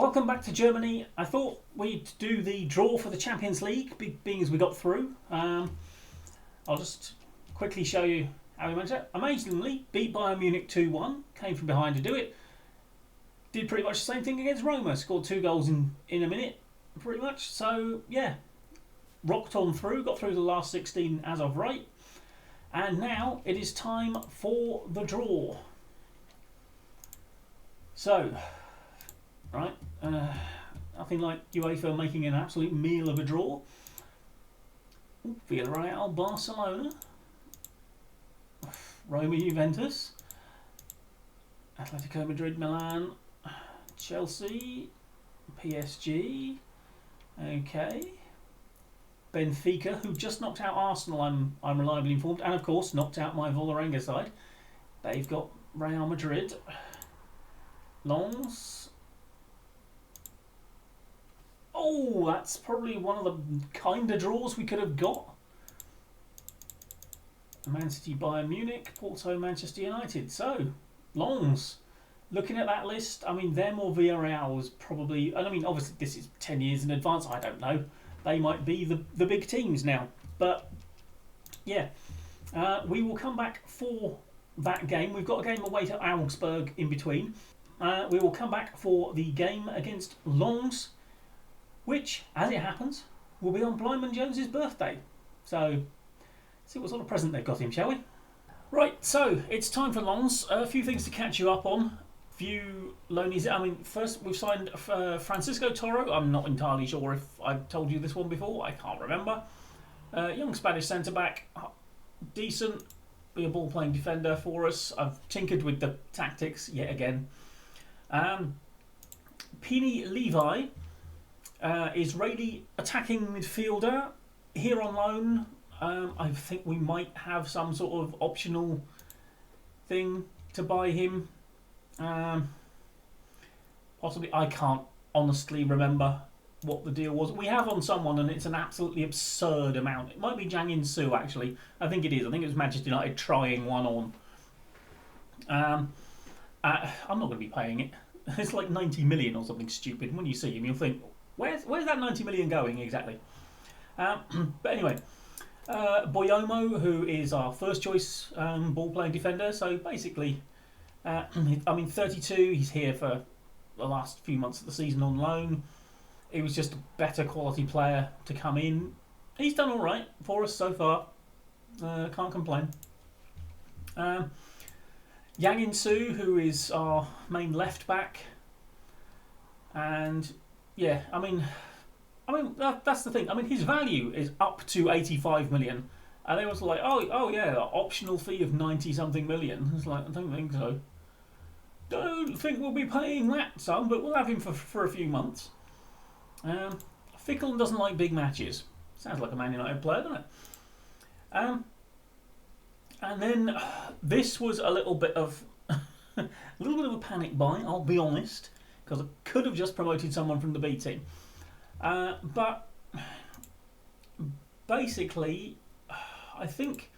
welcome back to Germany. I thought we'd do the draw for the Champions League, being as we got through. I'll just quickly show you how we managed it. Amazingly, beat Bayern Munich 2-1, came from behind to do it. Did pretty much the same thing against Roma, scored 2 goals in a minute, pretty much. So, yeah, rocked on through, got through the last 16 as of right. And now it is time for the draw. So, right, nothing like UEFA making an absolute meal of a draw. Villarreal, Barcelona, Roma, Juventus, Atletico Madrid, Milan, Chelsea, PSG, okay, Benfica, who just knocked out Arsenal, I'm reliably informed, and of course knocked out my Vålerenga side. They've got Real Madrid, Lens. Oh, that's probably one of the kind of draws we could have got. Man City, Bayern Munich, Porto, Manchester United. So, Lens. Looking at that list, I mean, them or Villarreal was probably... And I mean, obviously, this is 10 years in advance. I don't know. They might be the big teams now. But, yeah. We will come back for that game. We've got a game away to Augsburg in between. We will come back for the game against Lens, which, as it happens, will be on Blyman Jones's birthday. So, see what sort of present they've got him, shall we? Right, so it's time for Lens. A few things to catch you up on. Few loanies. I mean, first we've signed Francisco Toro. I'm not entirely sure if I've told you this one before. I can't remember. Young Spanish centre back, decent. Be a ball playing defender for us. I've tinkered with the tactics yet again. Pini Levi. Israeli attacking midfielder, here on loan. I think we might have some sort of optional thing to buy him. Possibly, I can't honestly remember what the deal was. We have on someone and it's an absolutely absurd amount. It might be Jang In Soo actually. I think it is. I think it was Manchester United trying one on. I'm not going to be paying it. It's like 90 million or something stupid. When you see him, you'll think, where's that 90 million going exactly? But anyway, Boyomo, who is our first choice ball playing defender. So basically, I mean, 32. He's here for the last few months of the season on loan. He was just a better quality player to come in. He's done all right for us so far. Can't complain. Yang In Soo, who is our main left back, and yeah, I mean that's the thing. I mean, his value is up to 85 million, and they was like, oh yeah, optional fee of 90 something million. It's like, I don't think so. Don't think we'll be paying that sum, but we'll have him for a few months. Fickle doesn't like big matches. Sounds like a Man United player, doesn't it? And then this was a little bit of a panic buy, I'll be honest, because I could have just promoted someone from the B team. But basically, I think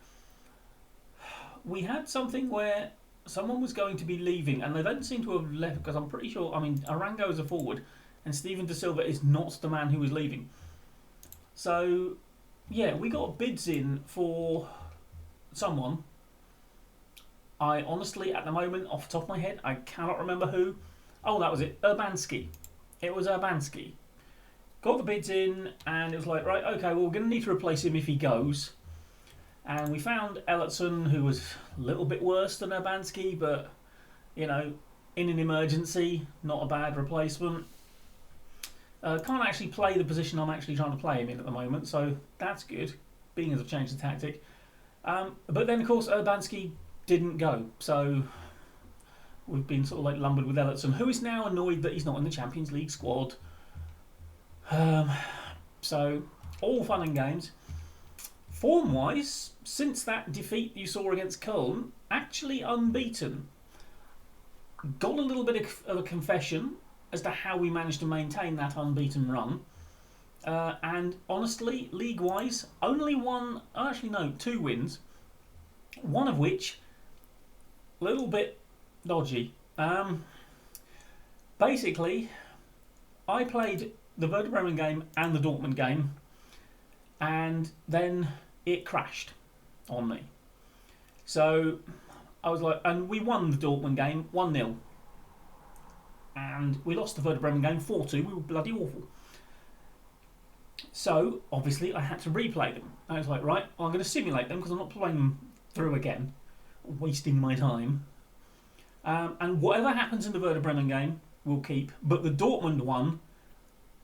we had something where someone was going to be leaving, and they don't seem to have left, because I'm pretty sure, I mean, Arango is a forward, and Steven De Silva is not the man who was leaving. So, yeah, we got bids in for someone. I honestly, at the moment, off the top of my head, I cannot remember who. Oh, that was it. Urbanski. It was Urbanski. Got the bids in, and it was like, right, okay, well, we're going to need to replace him if he goes. And we found Ellertson, who was a little bit worse than Urbanski, but, you know, in an emergency, not a bad replacement. Can't actually play the position I'm actually trying to play him in at the moment, so that's good, being as I've changed the tactic. But then, of course, Urbanski didn't go, so we've been sort of like lumbered with Ellertson, who is now annoyed that he's not in the Champions League squad. So, all fun and games. Form-wise, since that defeat you saw against Köln, actually unbeaten. Got a little bit of a confession as to how we managed to maintain that unbeaten run. And honestly, league-wise, only two wins. One of which, a little bit dodgy. Basically, I played the Werder Bremen game and the Dortmund game, and then it crashed on me. So I was like, and we won the Dortmund game 1-0. And we lost the Werder Bremen game 4-2. We were bloody awful. So, obviously, I had to replay them. I was like, right, well, I'm going to simulate them because I'm not playing them through again. Wasting my time. And whatever happens in the Werder Bremen game, we'll keep. But the Dortmund one,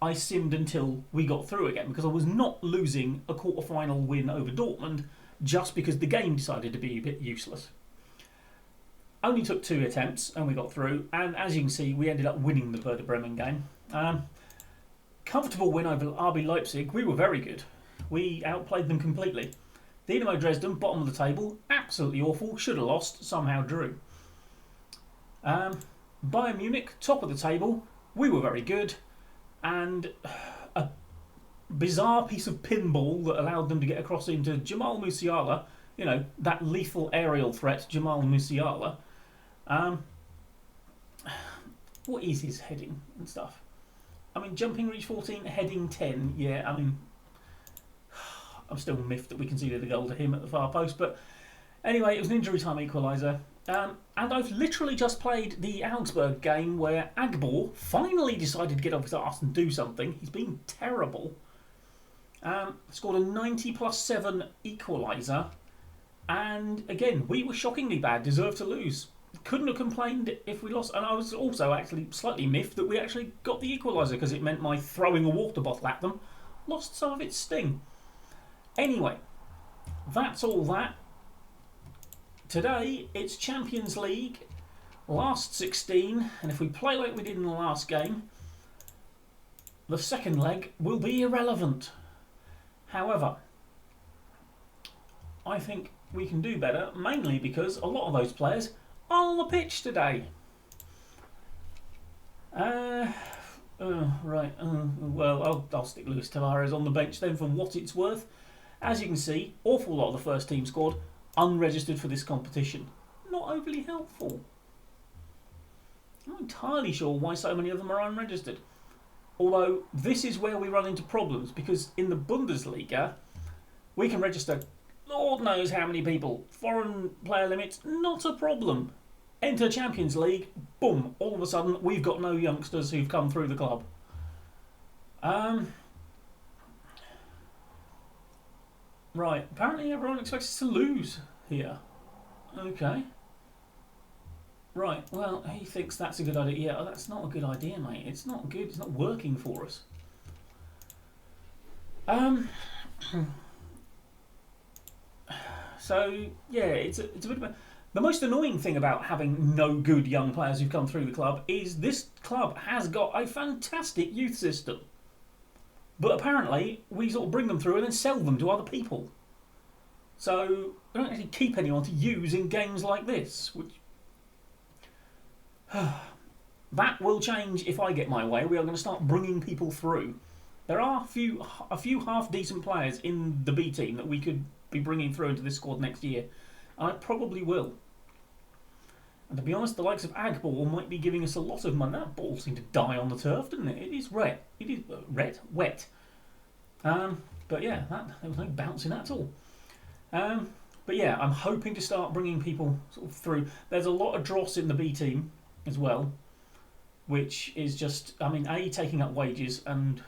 I simmed until we got through again because I was not losing a quarter-final win over Dortmund just because the game decided to be a bit useless. Only took 2 attempts and we got through. And as you can see, we ended up winning the Werder Bremen game. Comfortable win over RB Leipzig. We were very good. We outplayed them completely. Dynamo Dresden, bottom of the table, absolutely awful. Should have lost, somehow drew. Bayern Munich, top of the table. We were very good. And a bizarre piece of pinball that allowed them to get across into Jamal Musiala. You know, that lethal aerial threat, Jamal Musiala. What is his heading and stuff? I mean, jumping reach 14, heading 10. Yeah, I mean, I'm still miffed that we conceded a goal to him at the far post. But anyway, it was an injury time equaliser. And I've literally just played the Augsburg game where Agbor finally decided to get off his arse and do something. He's been terrible. Scored a 90+7 equaliser. And again, we were shockingly bad, deserved to lose. Couldn't have complained if we lost. And I was also actually slightly miffed that we actually got the equaliser because it meant my throwing a water bottle at them lost some of its sting. Anyway, that's all that. Today, it's Champions League, last 16, and if we play like we did in the last game, the second leg will be irrelevant. However, I think we can do better, mainly because a lot of those players are on the pitch today. Well, I'll stick Luis Tavares on the bench then for what it's worth. As you can see, awful lot of the first team squad unregistered for this competition. Not overly helpful. I'm not entirely sure why so many of them are unregistered. Although, this is where we run into problems, because in the Bundesliga, we can register Lord knows how many people. Foreign player limits, not a problem. Enter Champions League, boom, all of a sudden we've got no youngsters who've come through the club. Right, apparently everyone expects us to lose here. Okay. Right, well, he thinks that's a good idea. Yeah, that's not a good idea, mate. It's not good. It's not working for us. So, yeah, it's a bit of a... The most annoying thing about having no good young players who've come through the club is this club has got a fantastic youth system. But apparently, we sort of bring them through and then sell them to other people. So, we don't actually keep anyone to use in games like this. Which that will change if I get my way. We are going to start bringing people through. There are a few half-decent players in the B team that we could be bringing through into this squad next year. And I probably will. And to be honest, the likes of Agball might be giving us a lot of money. That ball seemed to die on the turf, didn't it? It is red. It is wet. But yeah, there was no bouncing at all. But yeah, I'm hoping to start bringing people sort of through. There's a lot of dross in the B team as well, which is just, I mean, A, taking up wages, and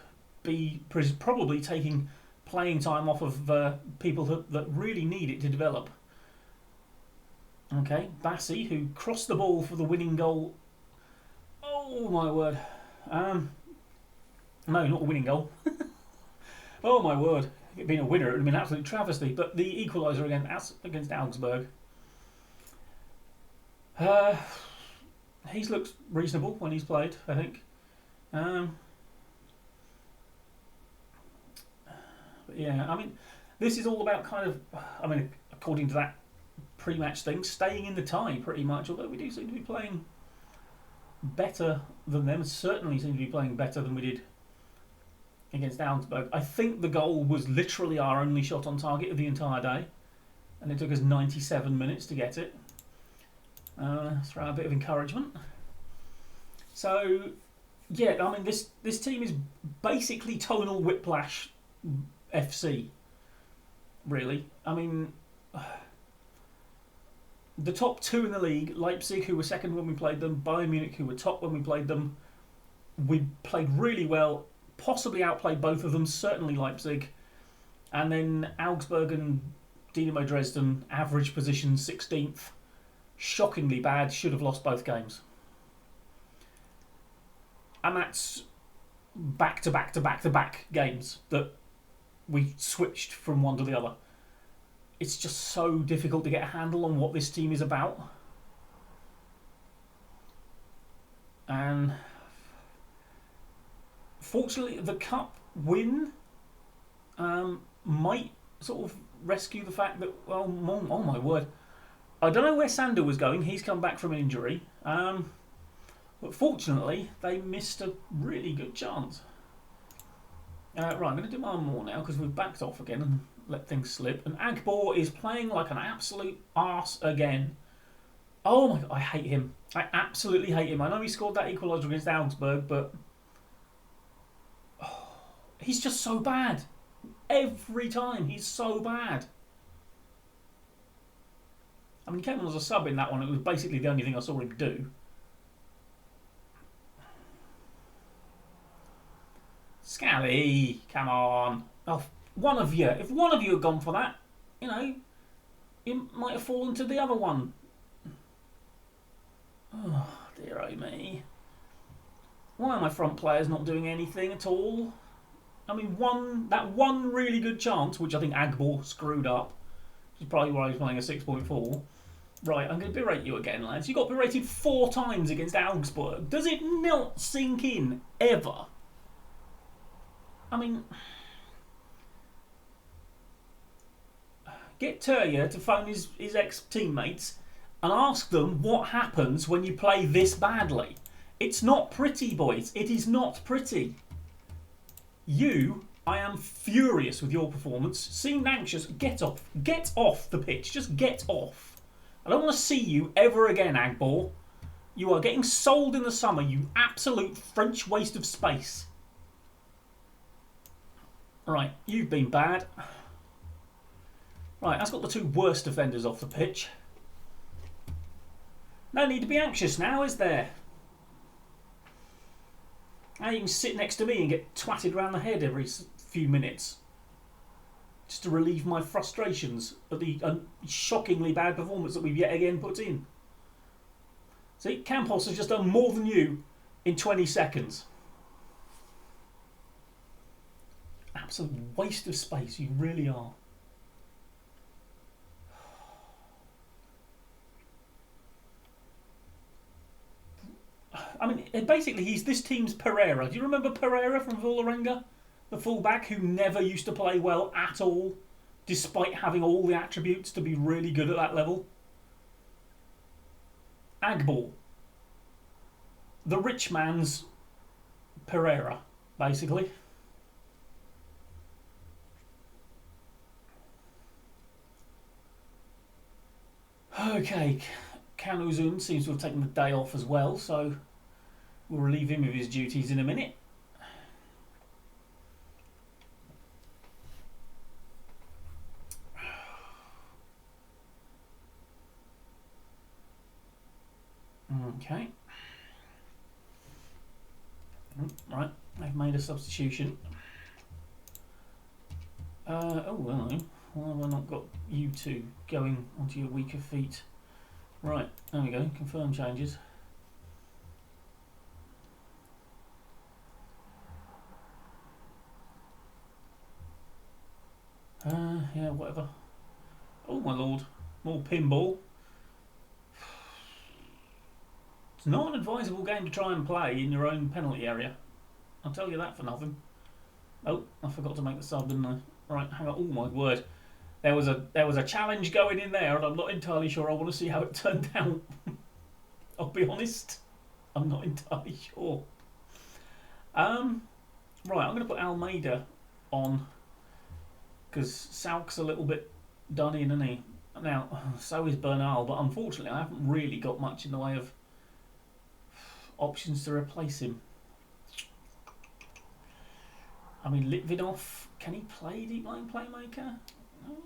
B, probably taking playing time off of people that really need it to develop. Okay, Bassi, who crossed the ball for the winning goal. Oh my word. No, not a winning goal. Oh my word. It being a winner, it would have been an absolute travesty. But the equaliser against Augsburg. He's looked reasonable when he's played, I think. But yeah, I mean, this is all about kind of, I mean, according to that pre-match thing, staying in the tie pretty much, although we do seem to be playing better than them, certainly seem to be playing better than we did against Augsburg. I think the goal was literally our only shot on target of the entire day, and it took us 97 minutes to get it. Throw a bit of encouragement. So, Yeah, I mean this team is basically tonal whiplash FC. Really, I mean the top two in the league, Leipzig, who were second when we played them, Bayern Munich, who were top when we played them. We played really well, possibly outplayed both of them, certainly Leipzig. And then Augsburg and Dynamo Dresden, average position 16th. Shockingly bad, should have lost both games. And that's back to back to back to back games that we switched from one to the other. It's just so difficult to get a handle on what this team is about. And fortunately, the cup win might sort of rescue the fact that, well, oh my word. I don't know where Sander was going. He's come back from injury. But fortunately, they missed a really good chance. Right, I'm going to do one more now because we've backed off again and let things slip. And Agbor is playing like an absolute arse again. Oh my god, I hate him. I absolutely hate him. I know he scored that equaliser against Augsburg, but he's just so bad. Every time, he's so bad. I mean, he came on as a sub in that one. It was basically the only thing I saw him do. Scally, come on. Oh, one of you. If one of you had gone for that, you know, you might have fallen to the other one. Oh, dear oh me. Why are my front players not doing anything at all? I mean, that one really good chance, which I think Agbor screwed up, which is probably why he's playing a 6.4. Right, I'm going to berate you again, lads. You got berated 4 times against Augsburg. Does it not sink in, ever? I mean, get Turrier to phone his ex-teammates and ask them what happens when you play this badly. It's not pretty, boys. It is not pretty. I am furious with your performance. Seemed anxious. Get off. Get off the pitch. Just get off. I don't want to see you ever again, Agbor. You are getting sold in the summer, you absolute French waste of space. Right, you've been bad. Right, that's got the 2 worst defenders off the pitch. No need to be anxious now, is there? Now you can sit next to me and get twatted round the head every few minutes. Just to relieve my frustrations at the shockingly bad performance that we've yet again put in. See, Campos has just done more than you in 20 seconds. Absolute waste of space, you really are. I mean, basically, he's this team's Pereira. Do you remember Pereira from Vålerenga? The fullback who never used to play well at all, despite having all the attributes to be really good at that level. Agbor. The rich man's Pereira, basically. Okay, Kanuzun seems to have taken the day off as well, so we'll relieve him of his duties in a minute. Okay. Right, I've made a substitution. Oh, well, why have I not got you 2 going onto your weaker feet? Right, there we go, confirm changes. Yeah, whatever. Oh my lord, more pinball. It's not an advisable game to try and play in your own penalty area. I'll tell you that for nothing. Oh, I forgot to make the sub, didn't I? Right, hang on. Oh my word. There was a challenge going in there, and I'm not entirely sure I want to see how it turned out. I'll be honest. I'm not entirely sure. Right, I'm going to put Almeida on because Sauk's a little bit done in, isn't he? Now, so is Bernal, but unfortunately I haven't really got much in the way of options to replace him. I mean, Litvinov, can he play deep line playmaker?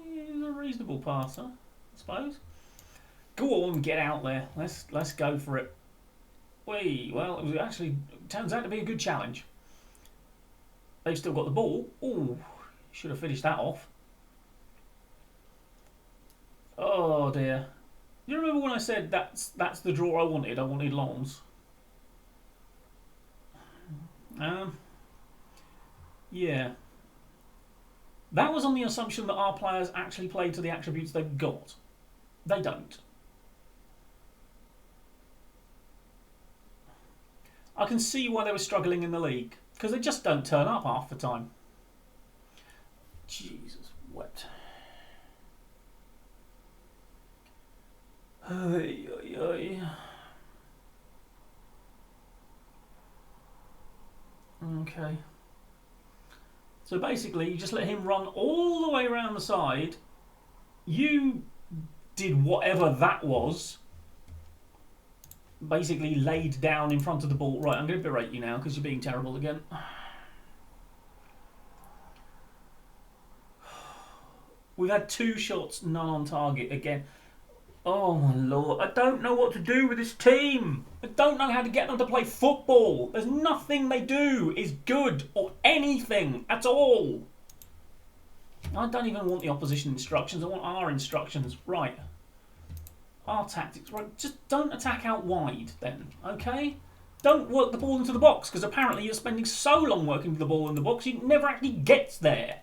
He's a reasonable passer, I suppose. Go on, get out there. Let's go for it. Well, it was actually turns out to be a good challenge. They've still got the ball. Oh, should have finished that off. Oh dear. You remember when I said that's the draw I wanted? I wanted Lons. Yeah. That was on the assumption that our players actually play to the attributes they've got. They don't. I can see why they were struggling in the league. Because they just don't turn up half the time. Jesus, what? Okay. So basically, you just let him run all the way around the side. You did whatever that was. Basically laid down in front of the ball. Right, I'm going to berate you now because you're being terrible again. We've had 2 shots, none on target again. Oh my lord, I don't know what to do with this team. I don't know how to get them to play football. There's nothing they do is good or anything at all. I don't even want the opposition instructions, I want our instructions. Right. Our tactics, right? Just don't attack out wide then, okay? Don't work the ball into the box, because apparently you're spending so long working the ball in the box, you never actually get there.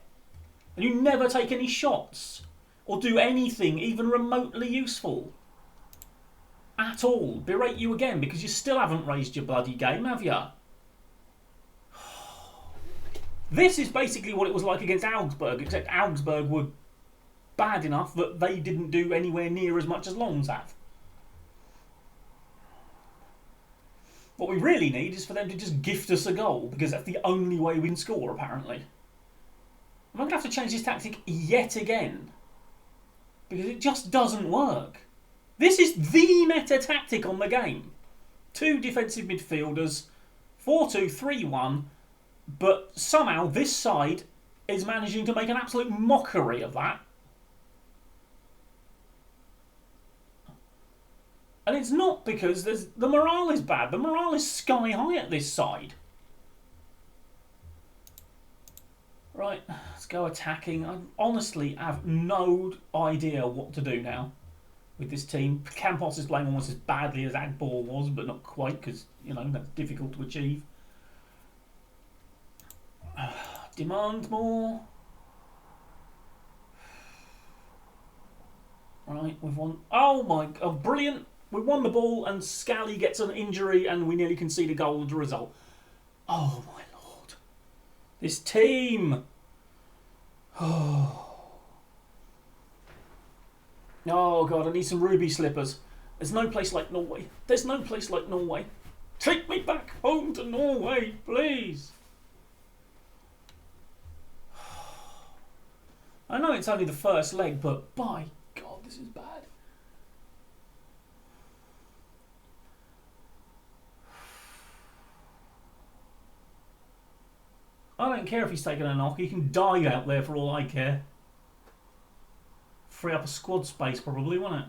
And you never take any shots, or do anything even remotely useful. At all. Berate you again, because you still haven't raised your bloody game, have you? This is basically what it was like against Augsburg, except Augsburg were bad enough that they didn't do anywhere near as much as Lons have. What we really need is for them to just gift us a goal, because that's the only way we can score, apparently. I'm going to have to change this tactic yet again, because it just doesn't work. This is the meta tactic on the game. 2 defensive midfielders, 4-2-3-1, but somehow this side is managing to make an absolute mockery of that. And it's not because the morale is bad. The morale is sky high at this side. Right, let's go attacking. I honestly have no idea what to do now with this team. Campos is playing almost as badly as Agbor was, but not quite, because, you know, that's difficult to achieve. Demand more. Right, we've won. Oh my god, brilliant. We won the ball and Scally gets an injury and we nearly concede a goal as a result. Oh my lord. This team. Oh god, I need some ruby slippers. There's no place like Norway. There's no place like Norway. Take me back home to Norway, please. I know it's only the first leg, but by God, this is bad. I don't care if he's taken a knock. He can die out there for all I care. Free up a squad space probably, won't it?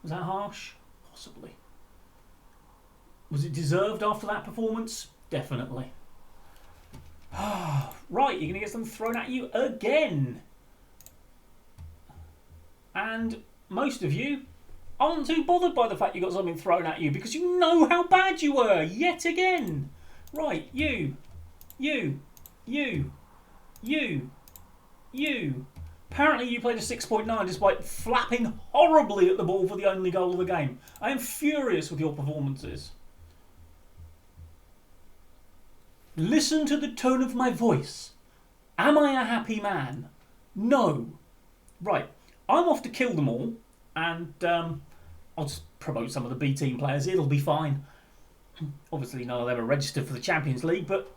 Was that harsh? Possibly. Was it deserved after that performance? Definitely. Right, you're going to get something thrown at you again. And most of you aren't too bothered by the fact you got something thrown at you because you know how bad you were yet again. Right, you. Apparently you played a 6.9 despite flapping horribly at the ball for the only goal of the game. I am furious with your performances. Listen to the tone of my voice. Am I a happy man? No. Right, I'm off to kill them all, and I'll just promote some of the B team players. It'll be fine. Obviously none of them are registered for the Champions League, but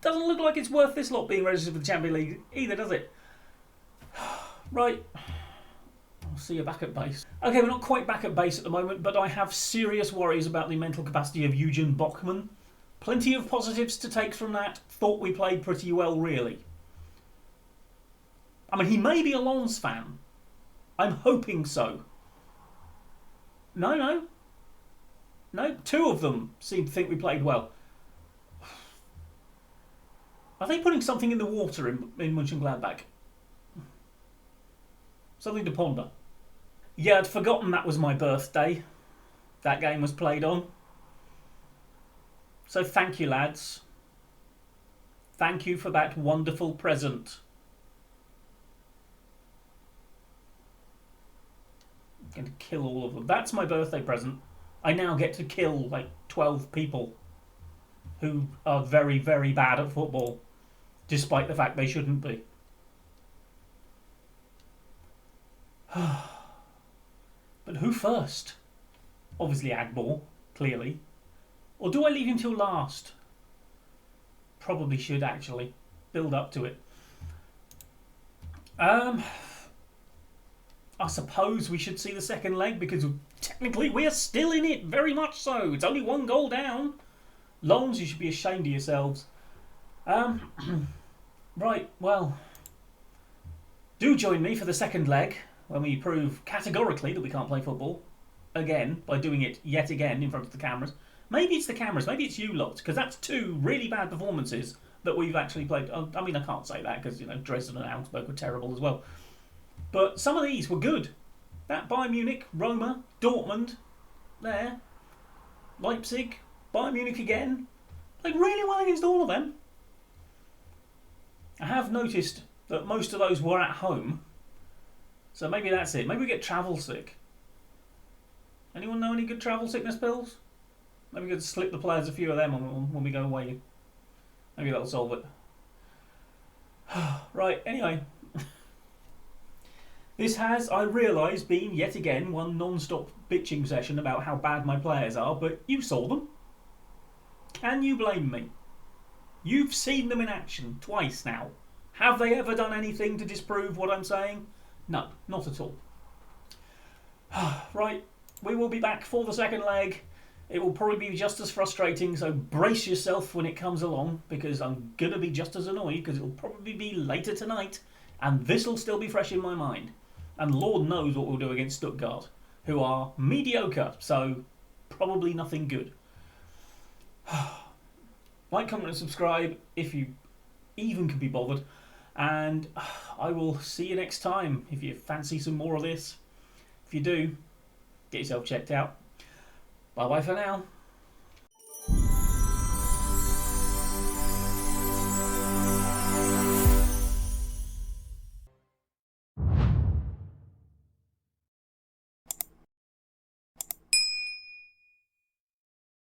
doesn't look like it's worth this lot being registered for the Champions League either, does it? Right. I'll see you back at base. Okay, we're not quite back at base at the moment, but I have serious worries about the mental capacity of Eugen Bockman. Plenty of positives to take from that. Thought we played pretty well, really. I mean, he may be a Lens fan. I'm hoping so. No. Two of them seem to think we played well. Are they putting something in the water in Mönchengladbach? Something to ponder. Yeah, I'd forgotten that was my birthday. That game was played on. So thank you, lads. Thank you for that wonderful present. I'm going to kill all of them. That's my birthday present. I now get to kill like 12 people who are very, very bad at football, despite the fact they shouldn't be. But who first? Obviously Agbor, clearly. Or do I leave him till last? Probably should, actually. Build up to it. I suppose we should see the second leg, because technically we are still in it, very much so. It's only 1 goal down. Lons, you should be ashamed of yourselves. Right, well, do join me for the second leg, when we prove categorically that we can't play football. Again, by doing it yet again in front of the cameras. Maybe it's the cameras, maybe it's you lot, because that's 2 really bad performances that we've actually played. I mean, I can't say that, because, you know, Dresden and Augsburg were terrible as well. But some of these were good. That Bayern Munich, Roma, Dortmund, there, Leipzig, Bayern Munich again. Played really well against all of them. I have noticed that most of those were at home. So maybe that's it. Maybe we get travel sick. Anyone know any good travel sickness pills? Maybe we could slip the players a few of them when we go away. Maybe that'll solve it. Right, anyway. This has, I realise, been yet again one non-stop bitching session about how bad my players are, but you saw them. Can you blame me? You've seen them in action twice now. Have they ever done anything to disprove what I'm saying? No, not at all. Right, we will be back for the second leg. It will probably be just as frustrating, so brace yourself when it comes along, because I'm going to be just as annoyed, because it will probably be later tonight, and this will still be fresh in my mind. And Lord knows what we'll do against Stuttgart, who are mediocre, so probably nothing good. Like, comment and subscribe if you even can be bothered. And I will see you next time if you fancy some more of this. If you do, get yourself checked out. Bye bye for now.